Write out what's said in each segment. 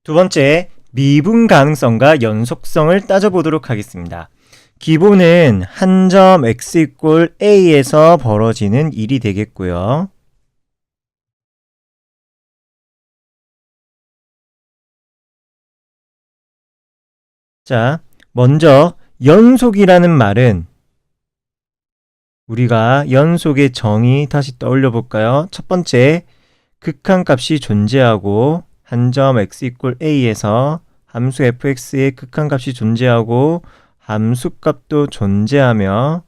두 번째, 미분 가능성과 연속성을 따져보도록 하겠습니다. 기본은 한 점 x 이꼴 a에서 벌어지는 일이 되겠고요. 자, 먼저 연속이라는 말은 우리가 연속의 정의 다시 떠올려 볼까요? 첫 번째, 극한값이 존재하고 한 점 x 이꼴 a에서 함수 fx의 극한값이 존재하고 함수값도 존재하며,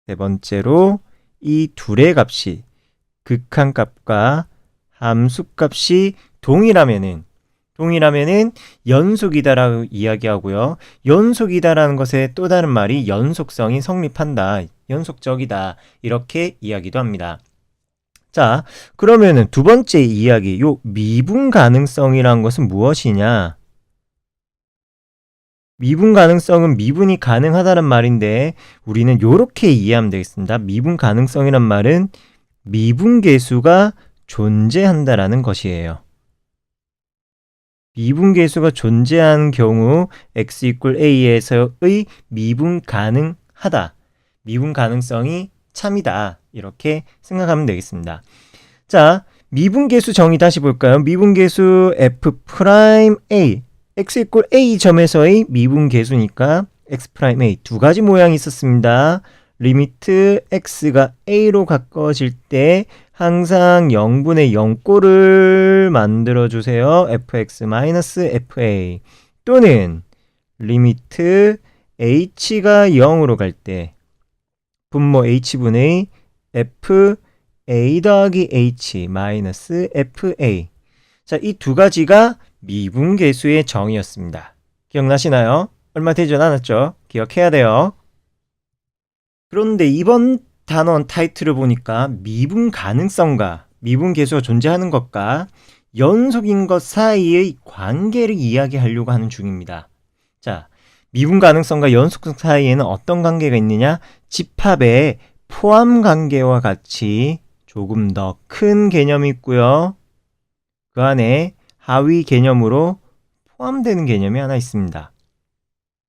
네 번째로 이 둘의 값이 극한값과 함수값이 동일하면은 연속이다라고 이야기하고요. 연속이다라는 것의 또 다른 말이 연속성이 성립한다, 연속적이다, 이렇게 이야기도 합니다. 자, 그러면은 두 번째 이야기, 요 미분 가능성이란 것은 무엇이냐? 미분 가능성은 미분이 가능하다는 말인데 우리는 요렇게 이해하면 되겠습니다. 미분 가능성이란 말은 미분계수가 존재한다라는 것이에요. 미분계수가 존재하는 경우 x 이꼴 a에서의 미분 가능하다, 미분 가능성이 참이다, 이렇게 생각하면 되겠습니다. 자, 미분계수 정의 다시 볼까요? 미분계수 f 프라임 a, x 이꼴 a 점에서의 미분계수니까 x 프라임 a, 두 가지 모양이 있었습니다. 리미트 x가 a로 가까워질 때 항상 0분의 0꼴을 만들어주세요. fx-fa. 또는 리미트 h가 0으로 갈 때 분모 h분의 fa 더하기 h 마이너스 fa. 자, 이 두 가지가 미분계수의 정의였습니다. 기억나시나요? 얼마 되지 않았죠? 기억해야 돼요. 그런데 이번 단원 타이틀을 보니까 미분 가능성과 미분계수가 존재하는 것과 연속인 것 사이의 관계를 이야기하려고 하는 중입니다. 자, 미분 가능성과 연속성 사이에는 어떤 관계가 있느냐? 집합의 포함 관계와 같이 조금 더 큰 개념이 있고요. 그 안에 하위 개념으로 포함되는 개념이 하나 있습니다.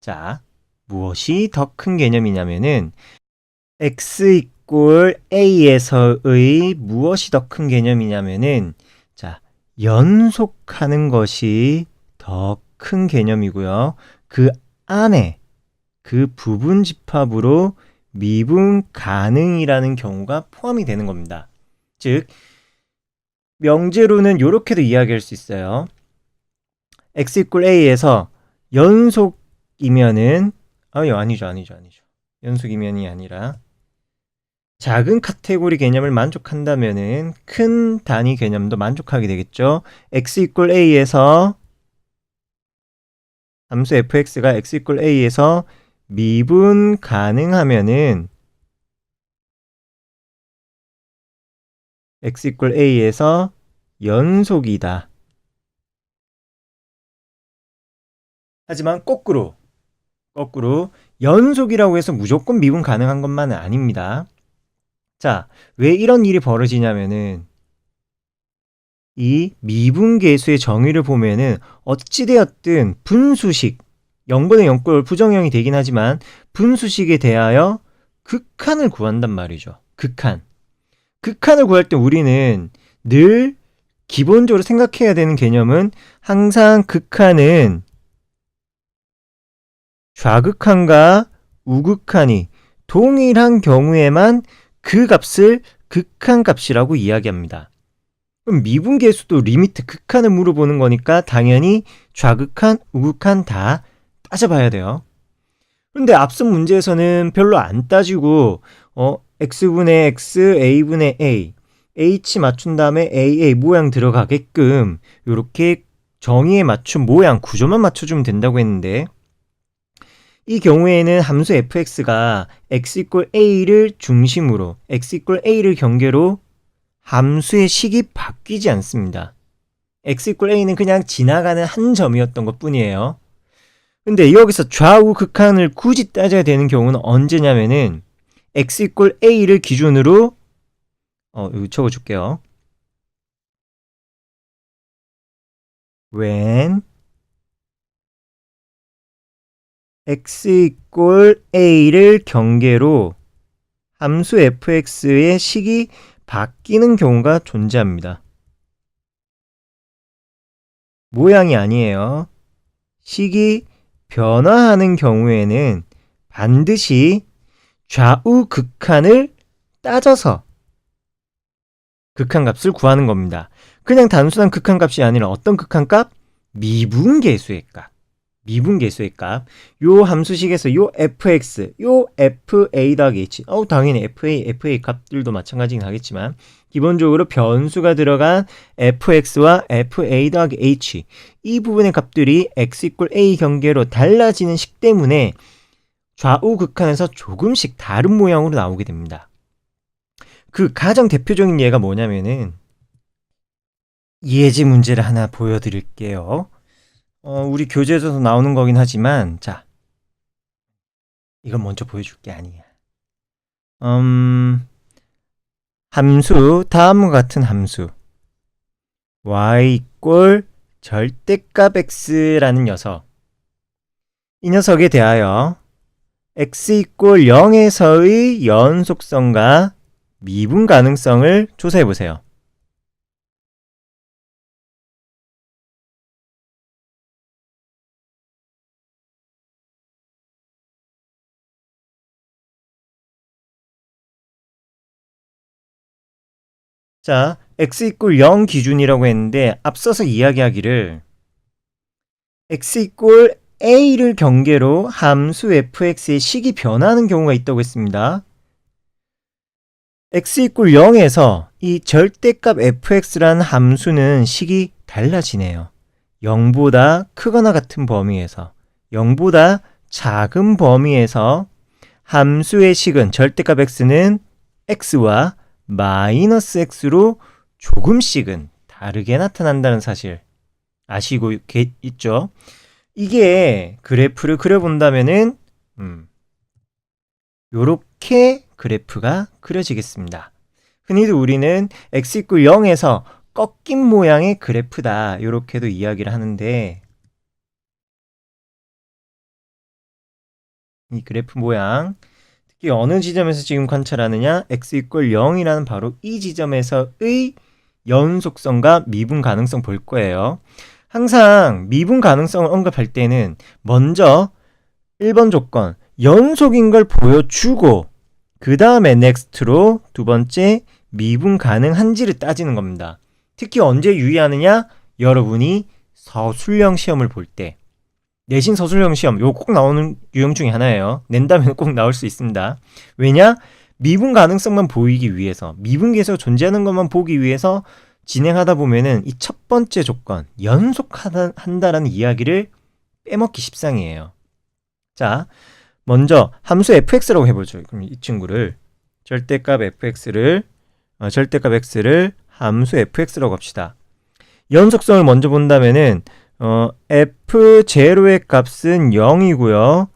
자, 무엇이 더 큰 개념이냐면은 x 이꼴 a에서의 무엇이 더 큰 개념이냐면은, 자, 연속하는 것이 더 큰 개념이고요. 그 안에 그 부분 집합으로 미분 가능이라는 경우가 포함이 되는 겁니다. 즉, 명제로는 이렇게도 이야기할 수 있어요. x 이꼴 a에서 연속이면은 아니죠. 연속이면이 아니라 작은 카테고리 개념을 만족한다면은 큰 단위 개념도 만족하게 되겠죠. x 이꼴 a에서 함수 fx가 x 이꼴 a에서 미분 가능하면은 x 이꼴 a에서 연속이다. 하지만 거꾸로 연속이라고 해서 무조건 미분 가능한 것만은 아닙니다. 자, 왜 이런 일이 벌어지냐면은 이 미분계수의 정의를 보면은 어찌되었든 분수식 0분의 0꼴 부정형이 되긴 하지만 분수식에 대하여 극한을 구한단 말이죠. 극한을 구할 때 우리는 늘 기본적으로 생각해야 되는 개념은 항상 극한은 좌극한과 우극한이 동일한 경우에만 그 값을 극한값이라고 이야기합니다. 그럼 미분계수도 리미트 극한을 물어보는 거니까 당연히 좌극한, 우극한 다 따져봐야 돼요. 그런데 앞선 문제에서는 별로 안 따지고 x분의 x, a분의 a, h 맞춘 다음에 aa 모양 들어가게끔 이렇게 정의에 맞춘 모양 구조만 맞춰주면 된다고 했는데, 이 경우에는 함수 fx가 x 이꼴 a를 중심으로 x 이꼴 a를 경계로 함수의 식이 바뀌지 않습니다. x 이꼴 a는 그냥 지나가는 한 점이었던 것 뿐이에요. 근데 여기서 좌우 극한을 굳이 따져야 되는 경우는 언제냐면은 x 이꼴 a를 기준으로 여기 적어줄게요. when x equal a를 경계로 함수 fx의 식이 바뀌는 경우가 존재합니다. 모양이 아니에요. 식이 변화하는 경우에는 반드시 좌우 극한을 따져서 극한값을 구하는 겁니다. 그냥 단순한 극한값이 아니라 어떤 극한값? 미분계수의 값. 미분계수의 값. 요 함수식에서 요 fx, 요 fa 더하기 h. 당연히 fa 값들도 마찬가지긴 하겠지만 기본적으로 변수가 들어간 fx와 fa 더하기 h. 이 부분의 값들이 x equal a 경계로 달라지는 식 때문에 좌우 극한에서 조금씩 다른 모양으로 나오게 됩니다. 그 가장 대표적인 예가 뭐냐면은 예제 문제를 하나 보여드릴게요. 우리 교재에서도 나오는 거긴 하지만 자, 이건 먼저 보여줄 게 아니야. 함수, 다음과 같은 함수 y equal 절대값 x라는 녀석, 이 녀석에 대하여 x equal 0에서의 연속성과 미분 가능성을 조사해보세요. 자, x equal 0 기준이라고 했는데 앞서서 이야기하기를 x equal a를 경계로 함수 fx의 식이 변하는 경우가 있다고 했습니다. x equal 0에서 이 절대값 fx라는 함수는 식이 달라지네요. 0보다 크거나 같은 범위에서 0보다 작은 범위에서 함수의 식은 절대값 x는 x와 마이너스 x로 조금씩은 다르게 나타난다는 사실 아시고 있죠? 이게 그래프를 그려본다면은 요렇게 그래프가 그려지겠습니다. 흔히들 우리는 x equal 0에서 꺾인 모양의 그래프다 요렇게도 이야기를 하는데 이 그래프 모양 특히 어느 지점에서 지금 관찰하느냐? x equal 0이라는 바로 이 지점에서의 연속성과 미분 가능성 볼 거예요. 항상 미분 가능성을 언급할 때는 먼저 1번 조건 연속인 걸 보여주고 그 다음에 next로 두 번째 미분 가능한지를 따지는 겁니다. 특히 언제 유의하느냐? 여러분이 서술형 시험을 볼 때 내신 서술형 시험 이거 꼭 나오는 유형 중에 하나예요. 낸다면 꼭 나올 수 있습니다. 왜냐? 미분 가능성만 보이기 위해서 미분계에서 존재하는 것만 보기 위해서 진행하다 보면은 이 첫 번째 조건 연속한다라는 이야기를 빼먹기 십상이에요. 자, 먼저 함수 fx라고 해보죠. 그럼 이 친구를 절대값 x를 함수 fx라고 합시다. 연속성을 먼저 본다면은 f0의 값은 0이고요.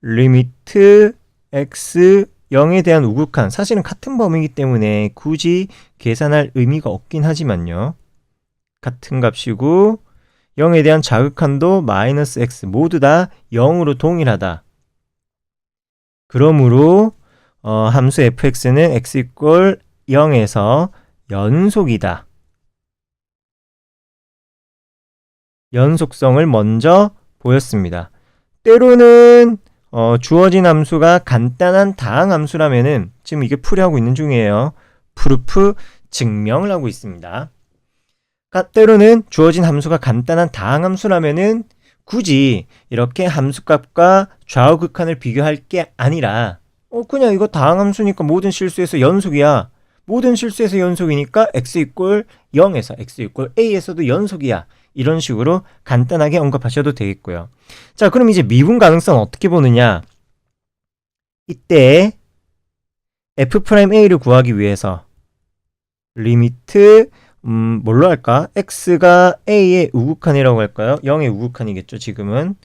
리미트 x 0에 대한 우극한 사실은 같은 범위이기 때문에 굳이 계산할 의미가 없긴 하지만요. 같은 값이고 0에 대한 자극한도 마이너스 x 모두 다 0으로 동일하다. 그러므로 함수 fx는 x equal 0에서 연속이다. 연속성을 먼저 보였습니다. 때로는 주어진 함수가 간단한 다항함수라면은 지금 이게 풀이하고 있는 중이에요. 프루프 증명을 하고 있습니다. 때로는 주어진 함수가 간단한 다항함수라면은 굳이 이렇게 함수값과 좌우 극한을 비교할 게 아니라 그냥 이거 다항함수니까 모든 실수에서 연속이야. 모든 실수에서 연속이니까 x equal 0에서 x equal a에서도 연속이야. 이런 식으로 간단하게 언급하셔도 되겠고요. 자, 그럼 이제 미분 가능성 어떻게 보느냐? 이때 f'a를 구하기 위해서 리미트 뭘로 할까? x가 a의 우극한이라고 할까요? 0의 우극한이겠죠, 지금은.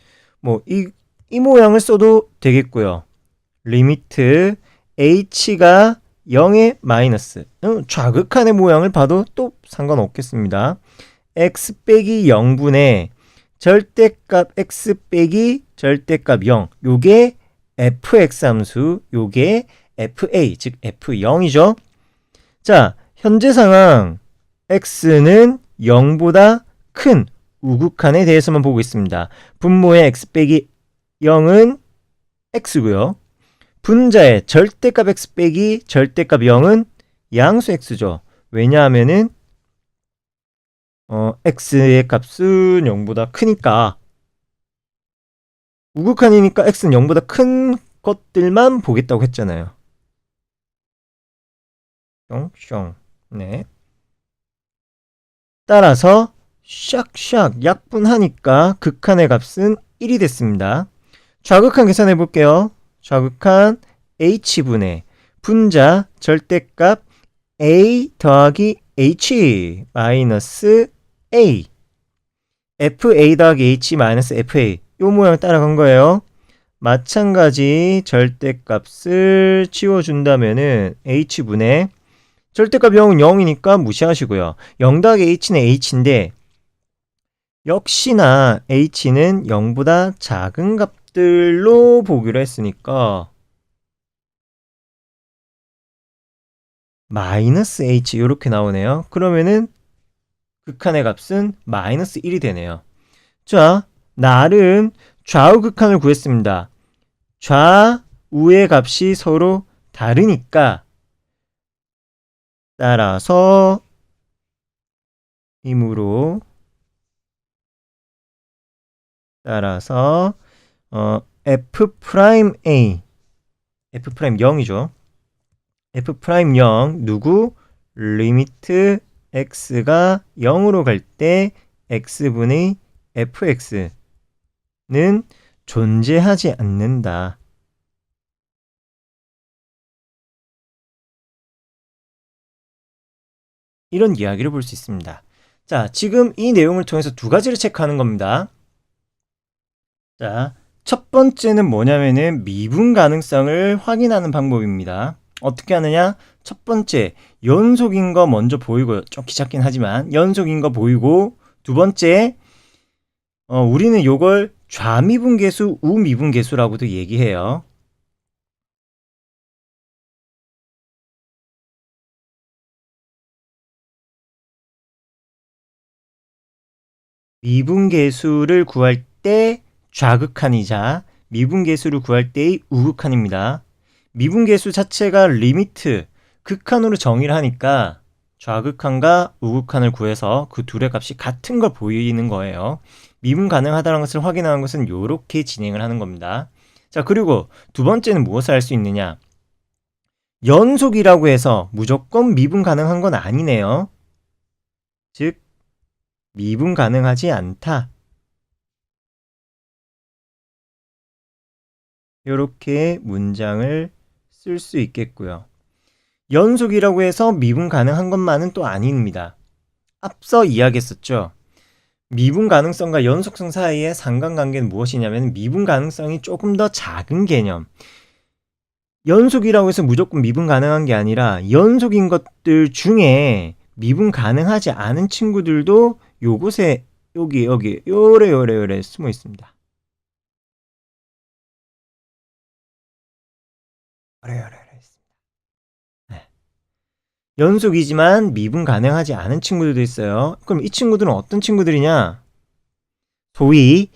이 모양을 써도 되겠고요. 리미트 h가 0의 마이너스 좌극한의 모양을 봐도 또 상관없겠습니다. x 빼기 0분의 절대값 x 빼기 절대값 0. 요게 fx 함수, 요게 fa, 즉 f0이죠. 자, 현재 상황 x는 0보다 큰 우극한에 대해서만 보고 있습니다. 분모의 x 빼기 0은 x고요. 분자의 절대값 x 빼기 절대값 0은 양수 x죠. 왜냐하면은 x의 값은 0보다 크니까, 우극한이니까 x는 0보다 큰 것들만 보겠다고 했잖아요. 숑. 네. 따라서 샥샥 약분하니까 극한의 값은 1이 됐습니다. 좌극한 계산해 볼게요. 좌극한 h분의 분자 절대값 a 더하기 h 마이너스 a, fa 더하기 h 마이너스 fa, 요 모양 따라간 거예요. 마찬가지 절대값을 치워준다면은 h분의 절대값 0은 0이니까 무시하시고요. 0 더하기 h는 h인데 역시나 h는 0보다 작은 값들로 보기로 했으니까 마이너스 h 이렇게 나오네요. 그러면은 극한의 값은 마이너스 1이 되네요. 자, 나름 좌우 극한을 구했습니다. 좌우의 값이 서로 다르니까 따라서 힘으로 따라서 F'A, F'0이죠. F'0 누구? 리미트 x가 0으로 갈 때 x분의 fx는 존재하지 않는다. 이런 이야기를 볼 수 있습니다. 자, 지금 이 내용을 통해서 두 가지를 체크하는 겁니다. 자, 첫 번째는 뭐냐면은 미분 가능성을 확인하는 방법입니다. 어떻게 하느냐? 첫 번째, 연속인 거 먼저 보이고요. 좀 귀찮긴 하지만 연속인 거 보이고, 두 번째, 우리는 요걸 좌미분계수, 우미분계수라고도 얘기해요. 미분계수를 구할 때 좌극한이자 미분계수를 구할 때의 우극한입니다. 미분계수 자체가 리미트, 극한으로 정의를 하니까 좌극한과 우극한을 구해서 그 둘의 값이 같은 걸 보이는 거예요. 미분 가능하다는 것을 확인하는 것은 이렇게 진행을 하는 겁니다. 자, 그리고 두 번째는 무엇을 할 수 있느냐? 연속이라고 해서 무조건 미분 가능한 건 아니네요. 즉, 미분 가능하지 않다. 이렇게 문장을 쓸 수 있겠고요. 연속이라고 해서 미분 가능한 것만은 또 아닙니다. 앞서 이야기했었죠. 미분 가능성과 연속성 사이의 상관관계는 무엇이냐면 미분 가능성이 조금 더 작은 개념. 연속이라고 해서 무조건 미분 가능한 게 아니라 연속인 것들 중에 미분 가능하지 않은 친구들도 요곳에 여기 요래 숨어 있습니다. 요래 있습니다. 네. 연속이지만 미분 가능하지 않은 친구들도 있어요. 그럼 이 친구들은 어떤 친구들이냐? 소위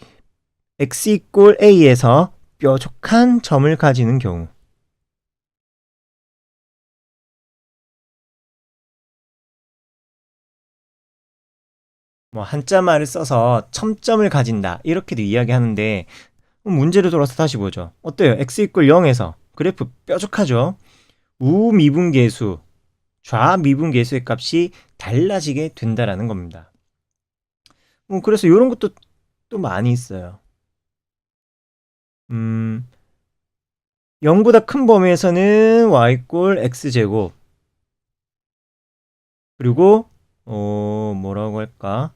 x = a에서 뾰족한 점을 가지는 경우. 뭐 한자말을 써서 첨점을 가진다 이렇게도 이야기하는데, 문제를 돌아서 다시 보죠. 어때요? x = 0에서 그래프 뾰족하죠. 우미분계수, 좌미분계수의 값이 달라지게 된다라는 겁니다. 그래서 이런 것도 또 많이 있어요. 0보다 큰 범위에서는 y = x제곱, 그리고 뭐라고 할까?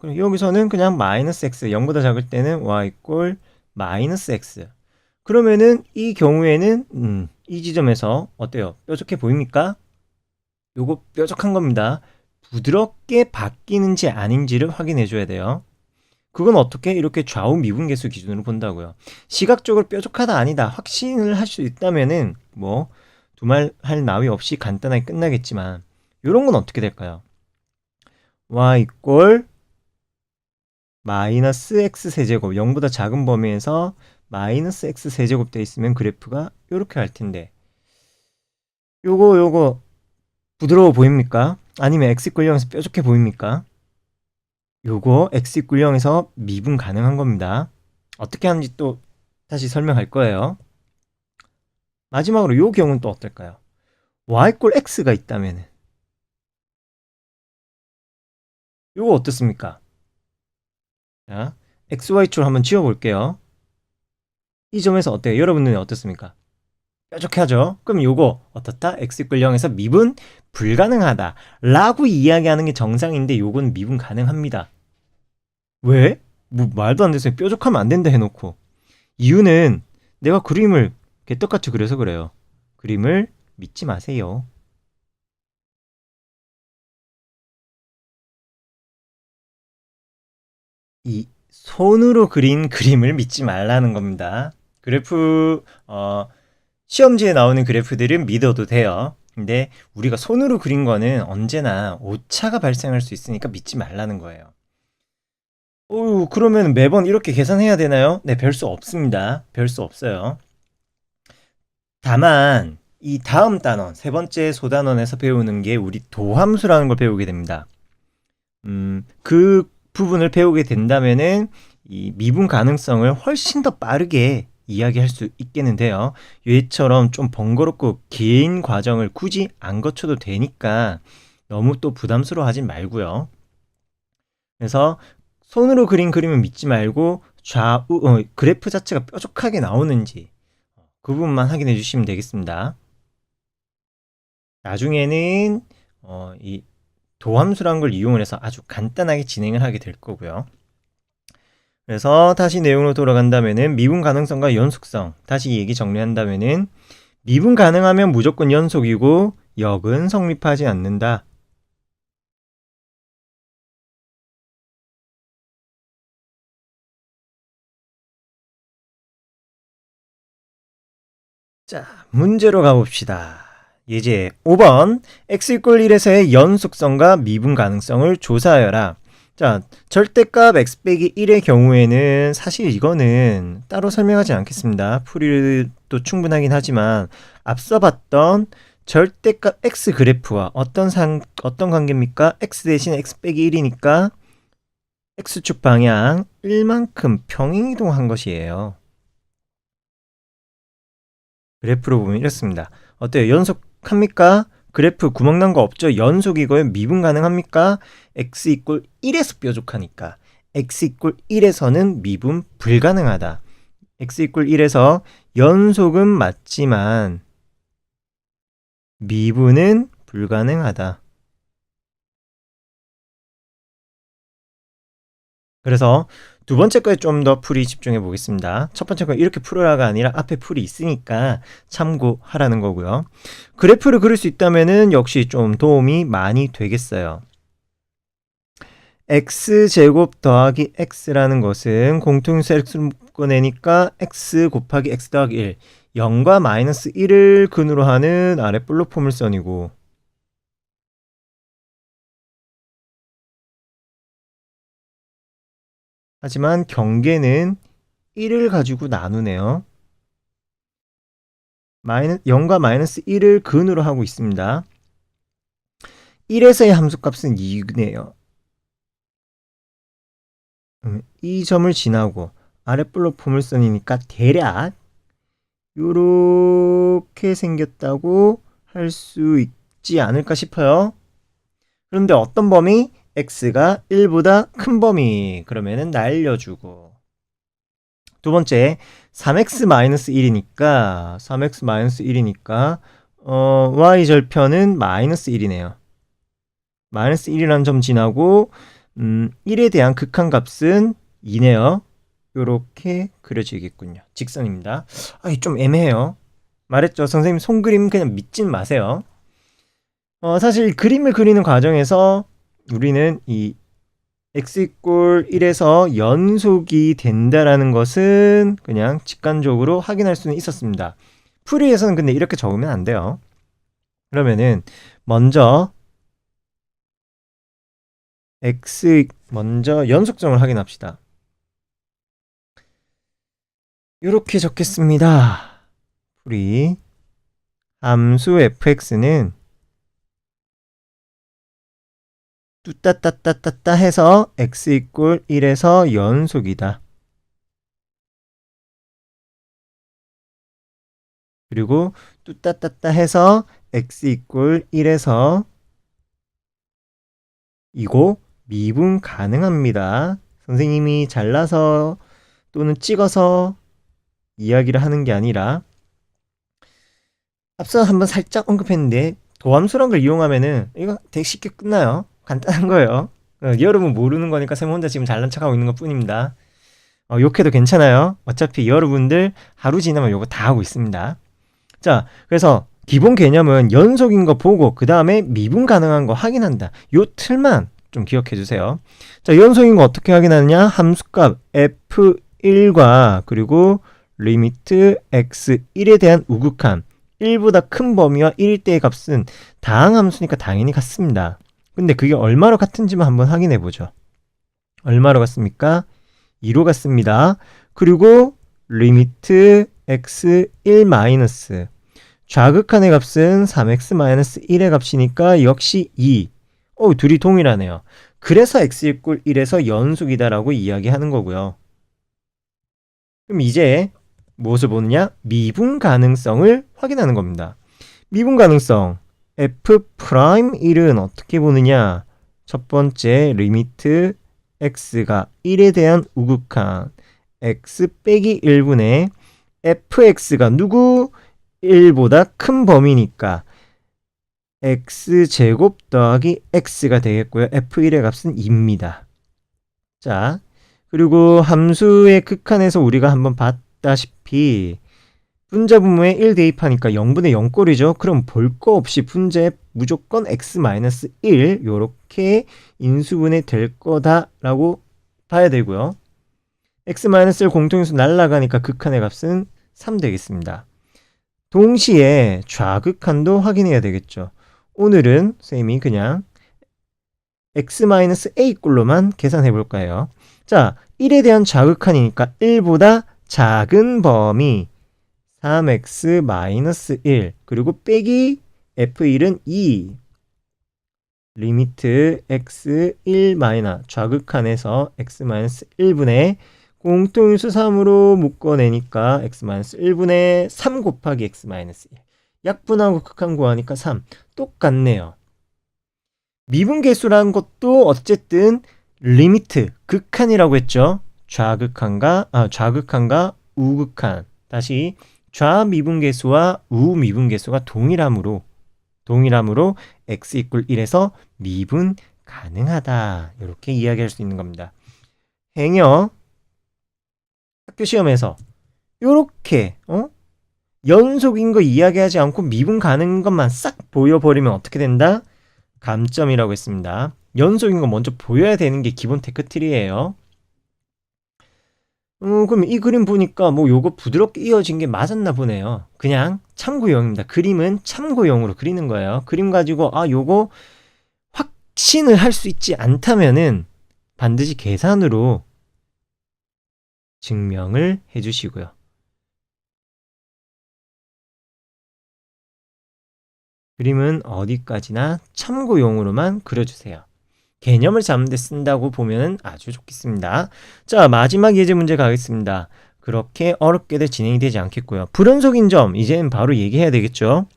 여기서는 그냥 마이너스 x, 0보다 작을 때는 y = 마이너스 x. 그러면은 이 경우에는 이 지점에서 어때요? 뾰족해 보입니까? 요거 뾰족한 겁니다. 부드럽게 바뀌는지 아닌지를 확인해 줘야 돼요. 그건 어떻게? 이렇게 좌우 미분계수 기준으로 본다고요. 시각적으로 뾰족하다 아니다 확신을 할 수 있다면은 뭐 두말할 나위 없이 간단하게 끝나겠지만 이런 건 어떻게 될까요? y 이꼴 마이너스 x 세제곱 0보다 작은 범위에서 마이너스 x 세제곱 돼 있으면 그래프가 이렇게 갈 텐데 요거 부드러워 보입니까? 아니면 x 이꼴 0에서 뾰족해 보입니까? 요거 x 이꼴 0에서 미분 가능한 겁니다. 어떻게 하는지 또 다시 설명할 거예요. 마지막으로 요 경우는 또 어떨까요? y 이꼴 x가 있다면 요거 어떻습니까? 자, xy축을 한번 지워볼게요. 이 점에서 어때요? 여러분 눈에 어떻습니까? 뾰족하죠? 그럼 요거 어떻다? x 이꼴 0에서 미분 불가능하다 라고 이야기하는 게 정상인데 요건 미분 가능합니다. 왜? 뭐 말도 안 돼서 뾰족하면 안 된다 해놓고 이유는 내가 그림을 개떡같이 그려서 그래요. 그림을 믿지 마세요. 이 손으로 그린 그림을 믿지 말라는 겁니다. 그래프 시험지에 나오는 그래프들은 믿어도 돼요. 근데 우리가 손으로 그린 거는 언제나 오차가 발생할 수 있으니까 믿지 말라는 거예요. 그러면 매번 이렇게 계산해야 되나요? 네, 별 수 없습니다. 별 수 없어요. 다만 이 다음 단원, 세 번째 소단원에서 배우는 게 우리 도함수라는 걸 배우게 됩니다. 그 부분을 배우게 된다면은 이 미분 가능성을 훨씬 더 빠르게 이야기할 수 있겠는데요. 얘처럼 좀 번거롭고 긴 과정을 굳이 안 거쳐도 되니까 너무 또 부담스러워하진 말고요. 그래서 손으로 그린 그림을 믿지 말고 좌우 그래프 자체가 뾰족하게 나오는지 그 부분만 확인해 주시면 되겠습니다. 나중에는 이 도함수라는 걸 이용을 해서 아주 간단하게 진행을 하게 될 거고요. 그래서 다시 내용으로 돌아간다면은 미분 가능성과 연속성 다시 얘기 정리한다면은 미분 가능하면 무조건 연속이고 역은 성립하지 않는다. 자, 문제로 가봅시다. 예제 5번 x 이꼴 1에서의 연속성과 미분 가능성을 조사하여라. 자, 절대값 x 빼기 1의 경우에는 사실 이거는 따로 설명하지 않겠습니다. 풀이도 충분하긴 하지만 앞서 봤던 절대값 x 그래프와 어떤 관계입니까? x 대신 x 빼기 1이니까 x축 방향 1만큼 평행이동한 것이에요. 그래프로 보면 이렇습니다. 어때요? 연속합니까? 그래프 구멍 난 거 없죠? 연속이고요. 미분 가능합니까? x 이꼴 1에서 뾰족하니까 x 이꼴 1에서는 미분 불가능하다. x 이꼴 1에서 연속은 맞지만 미분은 불가능하다. 그래서 두 번째 거에 좀 더 풀이 집중해 보겠습니다. 첫 번째 거 이렇게 풀어라가 아니라 앞에 풀이 있으니까 참고하라는 거고요. 그래프를 그릴 수 있다면은 역시 좀 도움이 많이 되겠어요. x제곱 더하기 x라는 것은 공통인수 x를 묶어내니까 x 곱하기 x 더하기 1 0과 마이너스 1을 근으로 하는 아랫볼록 포물선이고 하지만 경계는 1을 가지고 나누네요. 0과 마이너스 1을 근으로 하고 있습니다. 1에서의 함수값은 2네요. 이 점을 지나고 아랫블록 포물선이니까 대략 이렇게 생겼다고 할 수 있지 않을까 싶어요. 그런데 어떤 범위? x가 1보다 큰 범위. 그러면은 날려주고. 두 번째, 3x-1이니까 3x-1이니까 y절편은 마이너스 1이네요. 마이너스 1이라는 점 지나고 1에 대한 극한값은 2네요. 요렇게 그려지겠군요. 직선입니다. 좀 애매해요. 말했죠. 선생님 손그림 그냥 믿진 마세요. 사실 그림을 그리는 과정에서 우리는 이 x 이꼴 1에서 연속이 된다라는 것은 그냥 직관적으로 확인할 수는 있었습니다. 풀이에서는 근데 이렇게 적으면 안 돼요. 그러면은 먼저 먼저 연속점을 확인합시다. 이렇게 적겠습니다. 풀이 함수 fx는 뚜따따따따따 해서 x 이꼴 1에서 연속이다. 그리고 뚜따따따 해서 x 이꼴 1에서 이고 미분 가능합니다. 선생님이 잘라서 또는 찍어서 이야기를 하는 게 아니라 앞서 한번 살짝 언급했는데 도함수란 걸 이용하면은 이거 되게 쉽게 끝나요. 간단한 거예요. 여러분 모르는 거니까 쌤 혼자 지금 잘난 척하고 있는 것 뿐입니다. 욕해도 괜찮아요. 어차피 여러분들 하루 지나면 요거 다 하고 있습니다. 자, 그래서 기본 개념은 연속인 거 보고 그 다음에 미분 가능한 거 확인한다. 요 틀만 좀 기억해 주세요. 자, 연속인 거 어떻게 확인하느냐? 함수값 f1과 그리고 리미트 x1에 대한 우극한 1보다 큰 범위와 1일 때의 값은 다항함수니까 당연히 같습니다. 근데 그게 얼마로 같은지만 한번 확인해 보죠. 얼마로 같습니까? 2로 같습니다. 그리고 리미트 x1 마이너스 좌극한의 값은 3x-1의 값이니까 역시 2. 둘이 동일하네요. 그래서 x 이꼴 1에서 연속이다라고 이야기하는 거고요. 그럼 이제 무엇을 보느냐? 미분 가능성을 확인하는 겁니다. 미분 가능성 f'1은 어떻게 보느냐? 첫 번째 리미트 x가 1에 대한 우극한 x 빼기 1분의 fx가 누구? 1보다 큰 범위니까 x제곱 더하기 x가 되겠고요. f1의 값은 2입니다. 자, 그리고 함수의 극한에서 우리가 한번 봤다시피 분자 분모에 1 대입하니까 0분의 0꼴이죠. 그럼 볼 거 없이 분자에 무조건 x-1 요렇게 인수분해 될 거다라고 봐야 되고요. x-1 공통인수 날라가니까 극한의 값은 3 되겠습니다. 동시에 좌극한도 확인해야 되겠죠. 오늘은 쌤이 그냥 x-a 꼴로만 계산해 볼 거예요. 자, 1에 대한 좌극한이니까 1보다 작은 범위 3x-1 그리고 빼기 f1은 2 리미트 x1 마이너 좌극한에서 x-1분의 공통인수 3으로 묶어내니까 x-1분의 3 곱하기 x-1 약분하고 극한 구하니까 3 똑같네요. 미분계수라는 것도 어쨌든 리미트 극한이라고 했죠. 좌극한과 우극한 다시 좌미분계수와 우미분계수가 동일함으로 x 이꼴 1에서 미분 가능하다 이렇게 이야기할 수 있는 겁니다. 행여 학교 시험에서 이렇게 연속인 거 이야기하지 않고 미분 가능한 것만 싹 보여버리면 어떻게 된다? 감점이라고 했습니다. 연속인 거 먼저 보여야 되는 게 기본 테크트리예요. 그럼 이 그림 보니까 뭐 요거 부드럽게 이어진 게 맞았나 보네요. 그냥 참고용입니다. 그림은 참고용으로 그리는 거예요. 그림 가지고 요거 확신을 할 수 있지 않다면은 반드시 계산으로 증명을 해주시고요. 그림은 어디까지나 참고용으로만 그려주세요. 개념을 잡는 데 쓴다고 보면 아주 좋겠습니다. 자, 마지막 예제 문제 가겠습니다. 그렇게 어렵게도 진행이 되지 않겠고요. 불연속인 점 이제는 바로 얘기해야 되겠죠.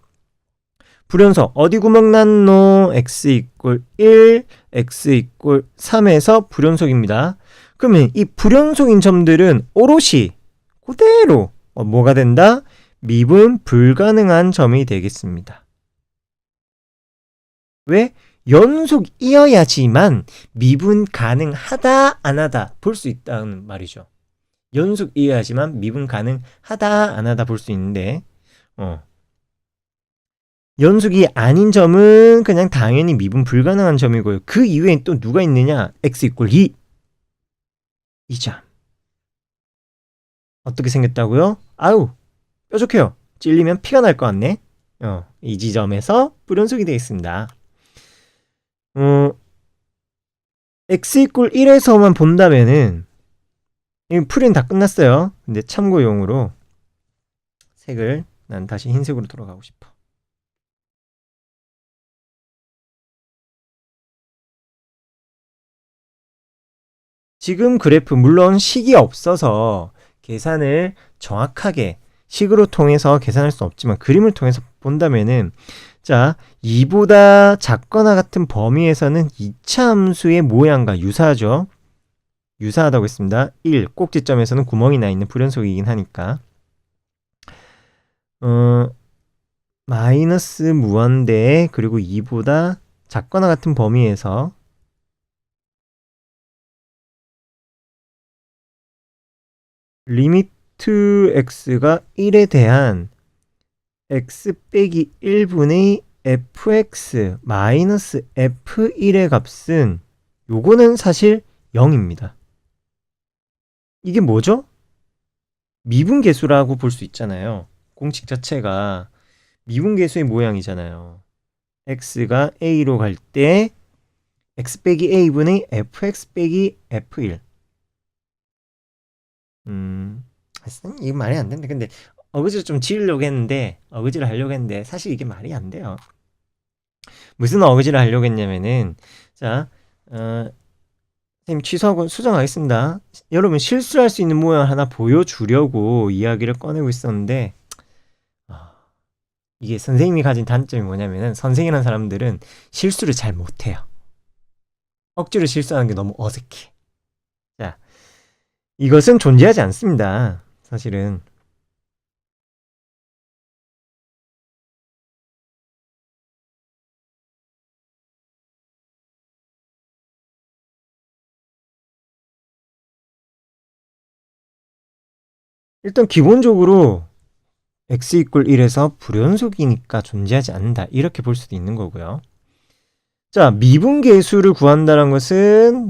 불연속 어디 구멍 났노? x 이꼴 1, x 이꼴 3에서 불연속입니다. 그러면 이 불연속인 점들은 오롯이 그대로 뭐가 된다? 미분 불가능한 점이 되겠습니다. 왜? 연속이어야지만 미분 가능하다 안 하다 볼 수 있다는 말이죠. 연속이어야지만 미분 가능하다 안 하다 볼 수 있는데 연속이 아닌 점은 그냥 당연히 미분 불가능한 점이고요. 그 이외에 또 누가 있느냐? x 이퀄 2. 이 점. 어떻게 생겼다고요? 아우, 뾰족해요. 찔리면 피가 날 것 같네. 이 지점에서 불연속이 되어 있습니다. x 이퀄 1에서만 본다면은 풀이는 다 끝났어요. 근데 참고용으로 색을 난 다시 흰색으로 돌아가고 싶어. 지금 그래프 물론 식이 없어서 계산을 정확하게 식으로 통해서 계산할 수 없지만 그림을 통해서 본다면은 자 2보다 작거나 같은 범위에서는 2차 함수의 모양과 유사하죠. 유사하다고 했습니다. 1 꼭지점에서는 구멍이 나 있는 불연속이긴 하니까 마이너스 무한대 그리고 2보다 작거나 같은 범위에서 리미트 x가 1에 대한 x 빼기 1분의 fx 마이너스 f1의 값은 요거는 사실 0입니다. 이게 뭐죠? 미분계수라고 볼 수 있잖아요. 공식 자체가 미분계수의 모양이잖아요. x가 a로 갈 때 x 빼기 a분의 fx 빼기 f1 이거 말이 안 되는데 근데 어거지를 좀 지으려고 했는데 어거지를 하려고 했는데 사실 이게 말이 안 돼요. 무슨 어거지를 하려고 했냐면은 자 선생님 취소하고 수정하겠습니다. 여러분 실수할 수 있는 모양 하나 보여주려고 이야기를 꺼내고 있었는데 이게 선생님이 가진 단점이 뭐냐면은 선생이라는 사람들은 실수를 잘 못해요. 억지로 실수하는 게 너무 어색해. 자, 이것은 존재하지 않습니다. 사실은. 일단 기본적으로 x 이퀄 1에서 불연속이니까 존재하지 않는다. 이렇게 볼 수도 있는 거고요. 자, 미분계수를 구한다는 것은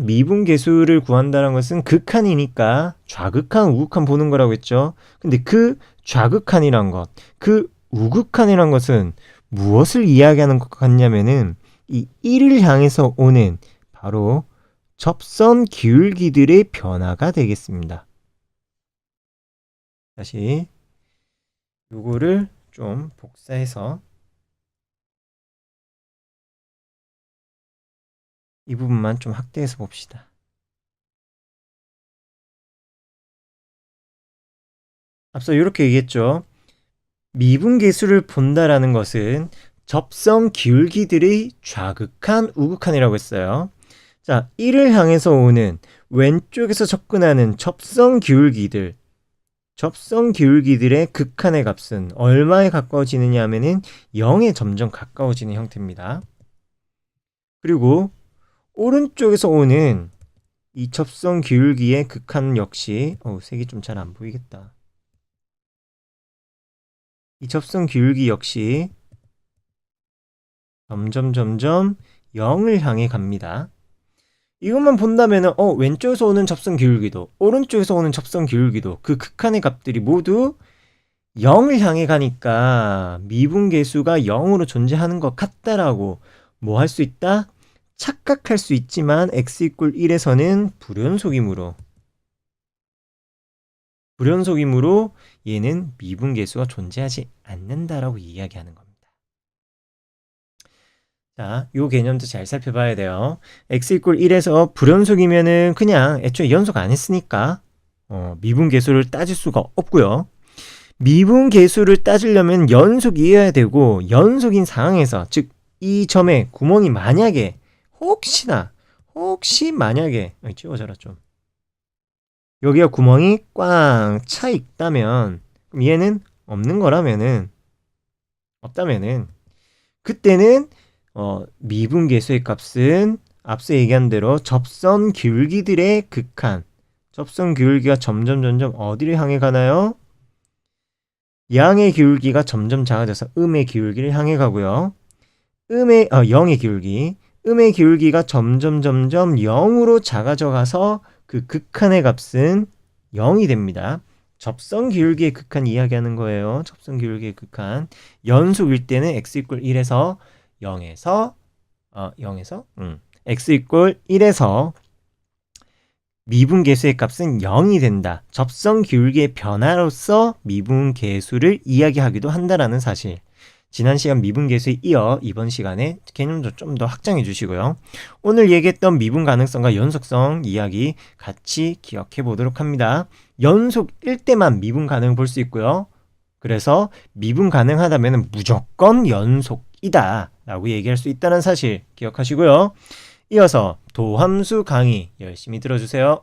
극한이니까 좌극한, 우극한 보는 거라고 했죠. 근데 그 좌극한이란 것, 그 우극한이란 것은 무엇을 이야기하는 것 같냐면은 이 1을 향해서 오는 바로 접선 기울기들의 변화가 되겠습니다. 다시 요거를 좀 복사해서 이 부분만 좀 확대해서 봅시다. 앞서 이렇게 얘기했죠. 미분계수를 본다라는 것은 접선 기울기들의 좌극한, 우극한이라고 했어요. 자, 1을 향해서 오는 왼쪽에서 접근하는 접선 기울기들의 극한의 값은 얼마에 가까워지느냐 하면은 0에 점점 가까워지는 형태입니다. 그리고 오른쪽에서 오는 이 접선 기울기의 극한 역시 색이 좀 잘 안 보이겠다. 이 접선 기울기 역시 점점 0을 향해 갑니다. 이것만 본다면 왼쪽에서 오는 접선 기울기도 오른쪽에서 오는 접선 기울기도 그 극한의 값들이 모두 0을 향해 가니까 미분계수가 0으로 존재하는 것 같다라고 뭐 할 수 있다? 착각할 수 있지만 x 이퀄 1에서는 불연속이므로 얘는 미분계수가 존재하지 않는다라고 이야기하는 겁니다. 자, 요 개념도 잘 살펴봐야 돼요. x 이퀄 1에서 불연속이면은 그냥 애초에 연속 안 했으니까 미분계수를 따질 수가 없고요. 미분계수를 따지려면 연속이어야 되고 연속인 상황에서 즉 이 점에 구멍이 만약에 혹시 만약에 지워져라 좀 여기가 구멍이 꽝 차 있다면 얘는 없는 거라면은 없다면은 그때는 미분계수의 값은 앞서 얘기한 대로 접선 기울기들의 극한 접선 기울기가 점점 어디를 향해 가나요? 양의 기울기가 점점 작아져서 음의 기울기를 향해 가고요. 0의 기울기. 음의 기울기가 점점 0으로 작아져 가서 그 극한의 값은 0이 됩니다. 접선 기울기의 극한 이야기하는 거예요. 접선 기울기의 극한. 연속일 때는 x = 1에서 0에서 x = 1에서 미분계수의 값은 0이 된다. 접선 기울기의 변화로서 미분계수를 이야기하기도 한다라는 사실. 지난 시간 미분계수에 이어 이번 시간에 개념도 좀 더 확장해 주시고요. 오늘 얘기했던 미분 가능성과 연속성 이야기 같이 기억해 보도록 합니다. 연속일 때만 미분 가능을 볼 수 있고요. 그래서 미분 가능하다면 무조건 연속이다 라고 얘기할 수 있다는 사실 기억하시고요. 이어서 도함수 강의 열심히 들어주세요.